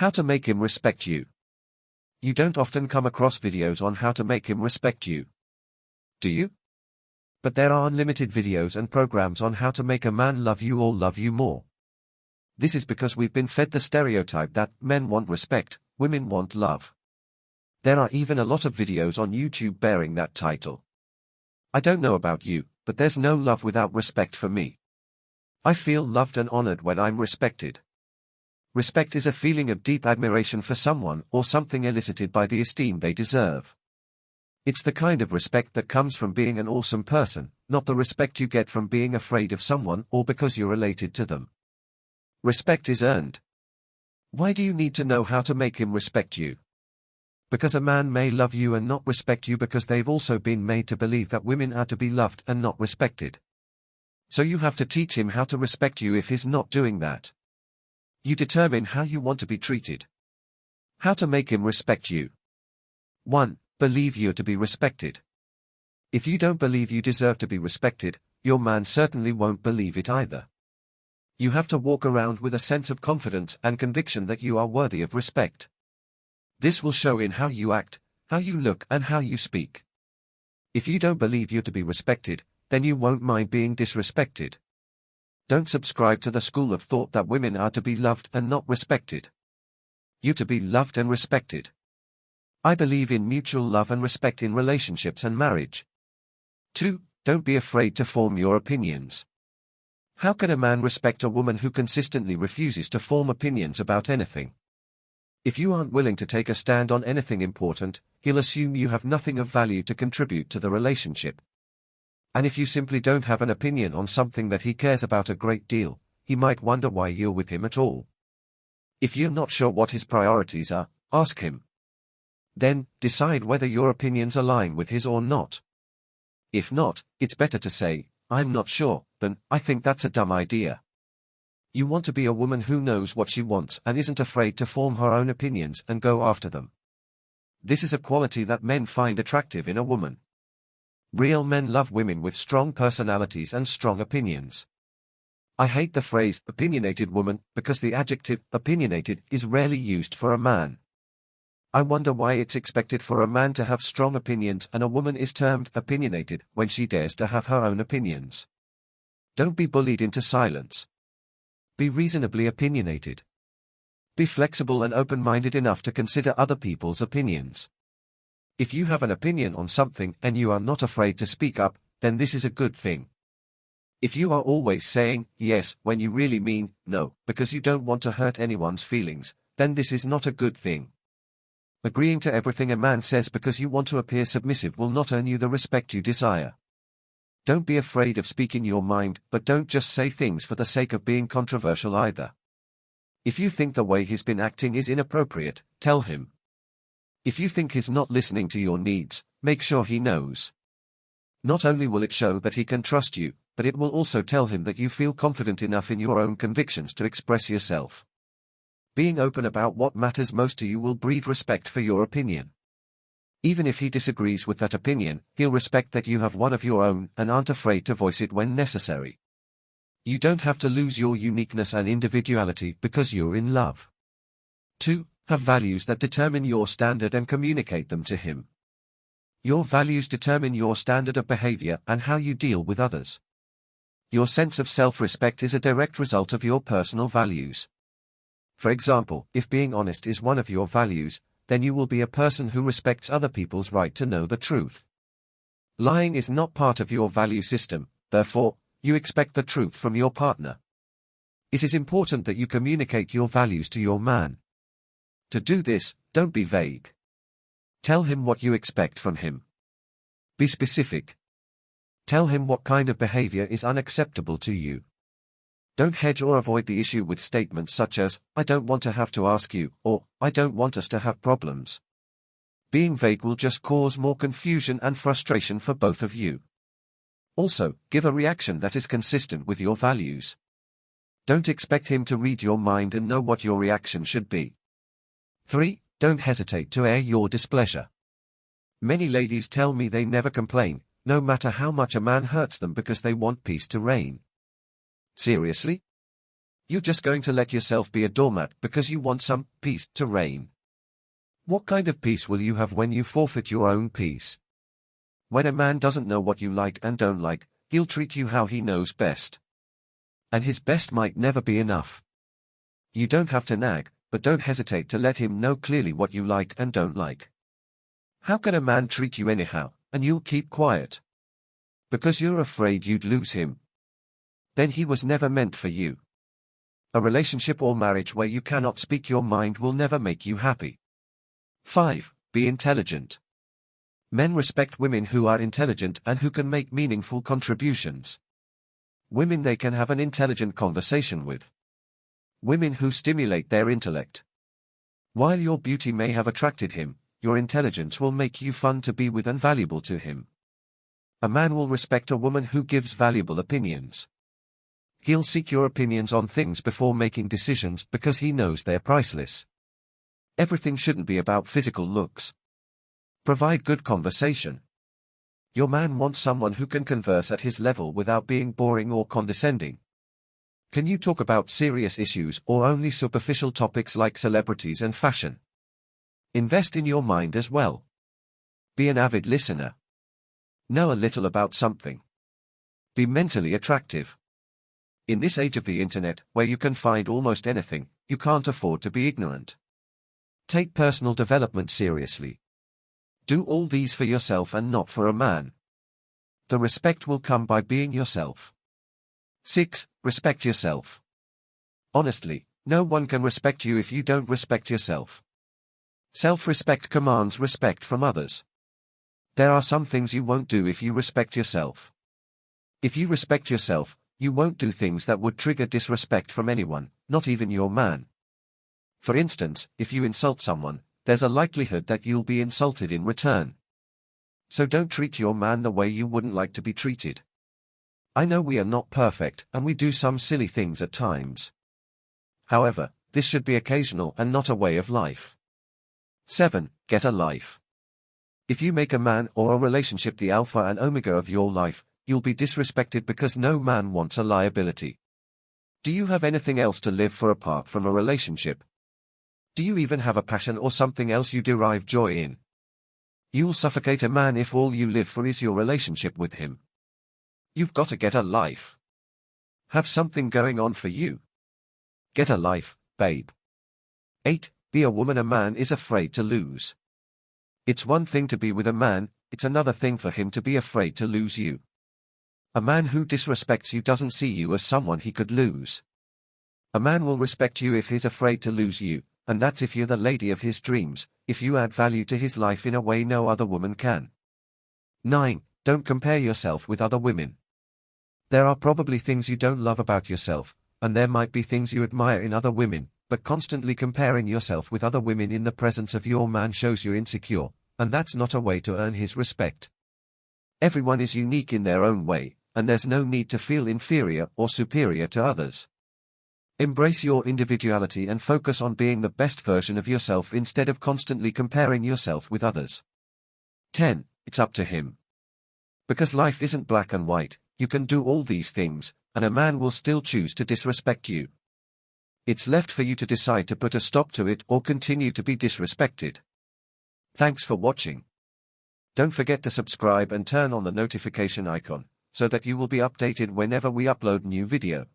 How to make him respect you. You don't often come across videos on how to make him respect you. Do you? But there are unlimited videos and programs on how to make a man love you or love you more. This is because we've been fed the stereotype that men want respect, women want love. There are even a lot of videos on YouTube bearing that title. I don't know about you, but there's no love without respect for me. I feel loved and honored when I'm respected. Respect is a feeling of deep admiration for someone or something elicited by the esteem they deserve. It's the kind of respect that comes from being an awesome person, not the respect you get from being afraid of someone or because you're related to them. Respect is earned. Why do you need to know how to make him respect you? Because a man may love you and not respect you because they've also been made to believe that women are to be loved and not respected. So you have to teach him how to respect you if he's not doing that. You determine how you want to be treated. How to make him respect you. 1. Believe you're to be respected. If you don't believe you deserve to be respected, your man certainly won't believe it either. You have to walk around with a sense of confidence and conviction that you are worthy of respect. This will show in how you act, how you look and how you speak. If you don't believe you're to be respected, then you won't mind being disrespected. Don't subscribe to the school of thought that women are to be loved and not respected. You're to be loved and respected. I believe in mutual love and respect in relationships and marriage. 2. Don't be afraid to form your opinions. How can a man respect a woman who consistently refuses to form opinions about anything? If you aren't willing to take a stand on anything important, he'll assume you have nothing of value to contribute to the relationship. And if you simply don't have an opinion on something that he cares about a great deal, he might wonder why you're with him at all. If you're not sure what his priorities are, ask him. Then, decide whether your opinions align with his or not. If not, it's better to say, "I'm not sure," than, "I think that's a dumb idea." You want to be a woman who knows what she wants and isn't afraid to form her own opinions and go after them. This is a quality that men find attractive in a woman. Real men love women with strong personalities and strong opinions. I hate the phrase, opinionated woman, because the adjective, opinionated, is rarely used for a man. I wonder why it's expected for a man to have strong opinions and a woman is termed opinionated when she dares to have her own opinions. Don't be bullied into silence. Be reasonably opinionated. Be flexible and open-minded enough to consider other people's opinions. If you have an opinion on something and you are not afraid to speak up, then this is a good thing. If you are always saying yes when you really mean no because you don't want to hurt anyone's feelings, then this is not a good thing. Agreeing to everything a man says because you want to appear submissive will not earn you the respect you desire. Don't be afraid of speaking your mind, but don't just say things for the sake of being controversial either. If you think the way he's been acting is inappropriate, tell him. If you think he's not listening to your needs, make sure he knows. Not only will it show that he can trust you, but it will also tell him that you feel confident enough in your own convictions to express yourself. Being open about what matters most to you will breed respect for your opinion. Even if he disagrees with that opinion, he'll respect that you have one of your own and aren't afraid to voice it when necessary. You don't have to lose your uniqueness and individuality because you're in love. 2. Have values that determine your standard and communicate them to him. Your values determine your standard of behavior and how you deal with others. Your sense of self-respect is a direct result of your personal values. For example, if being honest is one of your values, then you will be a person who respects other people's right to know the truth. Lying is not part of your value system, therefore, you expect the truth from your partner. It is important that you communicate your values to your man. To do this, don't be vague. Tell him what you expect from him. Be specific. Tell him what kind of behavior is unacceptable to you. Don't hedge or avoid the issue with statements such as, "I don't want to have to ask you," or, "I don't want us to have problems." Being vague will just cause more confusion and frustration for both of you. Also, give a reaction that is consistent with your values. Don't expect him to read your mind and know what your reaction should be. 3. Don't hesitate to air your displeasure. Many ladies tell me they never complain, no matter how much a man hurts them because they want peace to reign. Seriously? You're just going to let yourself be a doormat because you want some peace to reign. What kind of peace will you have when you forfeit your own peace? When a man doesn't know what you like and don't like, he'll treat you how he knows best. And his best might never be enough. You don't have to nag, but don't hesitate to let him know clearly what you like and don't like. How can a man treat you anyhow, and you'll keep quiet? Because you're afraid you'd lose him. Then he was never meant for you. A relationship or marriage where you cannot speak your mind will never make you happy. 5. Be intelligent. Men respect women who are intelligent and who can make meaningful contributions. Women they can have an intelligent conversation with. Women who stimulate their intellect. While your beauty may have attracted him, your intelligence will make you fun to be with and valuable to him. A man will respect a woman who gives valuable opinions. He'll seek your opinions on things before making decisions because he knows they're priceless. Everything shouldn't be about physical looks. Provide good conversation. Your man wants someone who can converse at his level without being boring or condescending. Can you talk about serious issues or only superficial topics like celebrities and fashion? Invest in your mind as well. Be an avid listener. Know a little about something. Be mentally attractive. In this age of the internet, where you can find almost anything, you can't afford to be ignorant. Take personal development seriously. Do all these for yourself and not for a man. The respect will come by being yourself. 6. Respect yourself. Honestly, no one can respect you if you don't respect yourself. Self-respect commands respect from others. There are some things you won't do if you respect yourself. If you respect yourself, you won't do things that would trigger disrespect from anyone, not even your man. For instance, if you insult someone, there's a likelihood that you'll be insulted in return. So don't treat your man the way you wouldn't like to be treated. I know we are not perfect and we do some silly things at times. However, this should be occasional and not a way of life. 7. Get a life. If you make a man or a relationship the alpha and omega of your life, you'll be disrespected because no man wants a liability. Do you have anything else to live for apart from a relationship? Do you even have a passion or something else you derive joy in? You'll suffocate a man if all you live for is your relationship with him. You've got to get a life. Have something going on for you. Get a life, babe. 8. Be a woman a man is afraid to lose. It's one thing to be with a man, it's another thing for him to be afraid to lose you. A man who disrespects you doesn't see you as someone he could lose. A man will respect you if he's afraid to lose you, and that's if you're the lady of his dreams, if you add value to his life in a way no other woman can. 9. Don't compare yourself with other women. There are probably things you don't love about yourself, and there might be things you admire in other women, but constantly comparing yourself with other women in the presence of your man shows you're insecure, and that's not a way to earn his respect. Everyone is unique in their own way, and there's no need to feel inferior or superior to others. Embrace your individuality and focus on being the best version of yourself instead of constantly comparing yourself with others. 10. It's up to him. Because life isn't black and white, you can do all these things, and a man will still choose to disrespect you. It's left for you to decide to put a stop to it or continue to be disrespected. Thanks for watching. Don't forget to subscribe and turn on the notification icon, so that you will be updated whenever we upload new video.